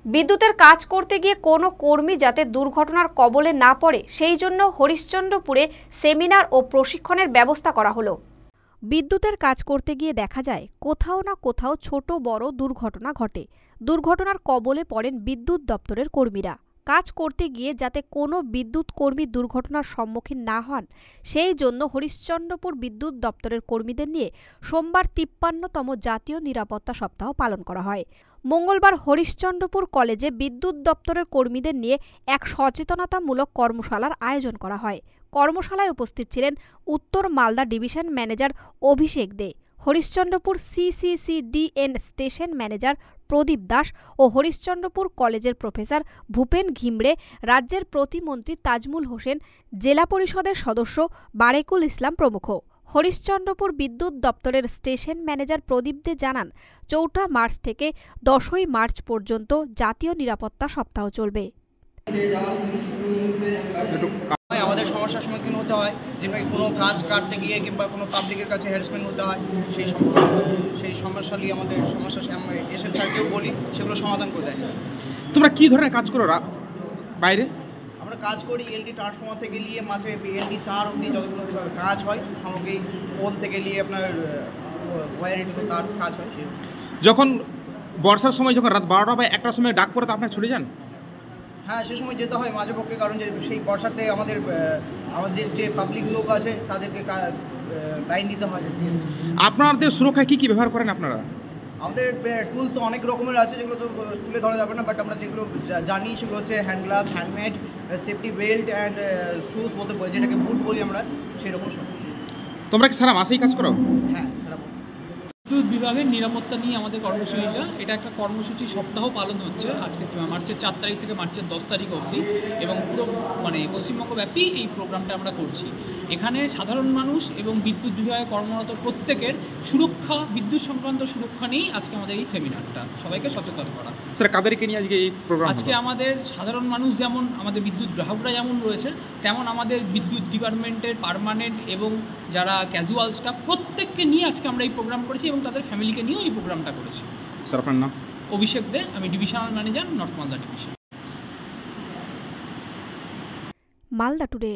বিদ্যুতের কাজ করতে গিয়ে কোনো কর্মী যাতে দুর্ঘটনার কবলে না পড়ে সেই জন্য হরিশ্চন্দ্রপুরে সেমিনার ও প্রশিক্ষণের ব্যবস্থা করা হলো। বিদ্যুতের কাজ করতে গিয়ে দেখা যায় কোথাও না কোথাও ছোট বড় দুর্ঘটনা ঘটে। দুর্ঘটনার কবলে পড়েন বিদ্যুৎ দপ্তরের কর্মীরা। কাজ করতে গিয়ে যাতে কোনো বিদ্যুৎ কর্মী দুর্ঘটনার সম্মুখীন না হন সেই জন্য হরিশ্চন্দ্রপুর বিদ্যুৎ দপ্তরের কর্মীদের নিয়ে সোমবার ৫৩তম জাতীয় নিরাপত্তা সপ্তাহ পালন করা হয়। মঙ্গলবার হরিশ্চন্দ্রপুর কলেজে বিদ্যুৎ দপ্তরের কর্মীদের নিয়ে এক সচেতনতামূলক কর্মশালার আয়োজন করা হয়। কর্মশালায় উপস্থিত ছিলেন উত্তর মালদা ডিভিশন ম্যানেজার অভিষেক দে, হরিশ্চন্দ্রপুর সিসিসিডিএন স্টেশন ম্যানেজার প্রদীপ দাস ও হরিশ্চন্দ্রপুর কলেজের প্রফেসর ভূপেন ঘিমড়ে, রাজ্যের প্রতিমন্ত্রী তাজমুল হোসেন, জেলা পরিষদের সদস্য বারেকুল ইসলাম প্রমুখ। হরিশ্চন্দ্রপুর বিদ্যুৎ দপ্তরের স্টেশন ম্যানেজার প্রদীপ দে জানান, ৪ঠা মার্চ থেকে ১০ই মার্চ পর্যন্ত জাতীয় নিরাপত্তা সপ্তাহ চলবে। আমাদের সমস্যার সম্মুখীন হতে হয়, যেভাবে কোনো কাজ কাটতে গিয়ে কিংবা কোনো পাবলিকের কাছে হ্যারাসমেন্ট হতে হয়, সেই সমস্যাগুলি আমাদের সমস্যা এসে থাকলেও বলি, সেগুলো সমাধান করে দেয়। তোমরা কি ধরনের কাজ করো বাইরে? আমরা কাজ করি এলডি ট্রান্সফর্মার থেকে নিয়ে মাঝে এলডি তার অবধি যতগুলো কাজ হয়, সামগ্রী পোল থেকে নিয়ে আপনার ওয়্যারিংগুলো তার কাজ হয়। যখন বর্ষার সময়, যখন রাত ১২টা বা ১টার সময় ডাক পড়ে, তো আপনারা ছুটে যান? হ্যাঁ, সে সময় যেতে হয় মাঝে পক্ষে, কারণ যে সেই বর্ষাতে আমাদের যে পাবলিক লোক আছে তাদেরকে লাইন দিতে হয়। আপনাদের সুরক্ষায় কি ব্যবহার করেন আপনারা? আমাদের টুলস তো অনেক রকমের আছে, যেগুলো তো তুলে ধরা যাবে না, বাট আমরা যেগুলো জানি সেগুলো হচ্ছে hand glove, handmade, safety belt and shoes বলতে বলি, যেটাকে বুট বলি আমরা, সেরকম সব। তোমরা কি সারা মাসেই কাজ করো? হ্যাঁ, সারা বিদ্যুৎ বিভাগের নিরাপত্তা নিয়ে আমাদের কর্মসূচিটা, এটা একটা কর্মসূচি সপ্তাহ পালন হচ্ছে আজকে মার্চের ৪ তারিখ থেকে মার্চের ১০ তারিখ অবধি, এবং পুরো পশ্চিমবঙ্গব্যাপী এই প্রোগ্রামটা আমরা করছি। এখানে সাধারণ মানুষ এবং বিদ্যুৎ বিভাগে কর্মরত প্রত্যেকের সুরক্ষা, বিদ্যুৎ সংক্রান্ত সুরক্ষা নিয়েই আজকে আমাদের এই সেমিনারটা, সবাইকে সচেতন করা। স্যার, কাদেরকে নিয়ে আজকে এই প্রোগ্রাম? আজকে আমাদের সাধারণ মানুষ যেমন, আমাদের বিদ্যুৎ গ্রাহকরা যেমন রয়েছে, তেমন আমাদের বিদ্যুৎ ডিপার্টমেন্টের পার্মানেন্ট এবং যারা ক্যাজুয়াল স্টাফ, প্রত্যেককে নিয়ে আজকে আমরা এই প্রোগ্রাম করেছি এবং তাদের ফ্যামিলিকে নিয়েও এই প্রোগ্রামটা করেছি। স্যার, আপনার নাম? অভিষেক দে, আমি divisional manager, north Malda division. Malda today.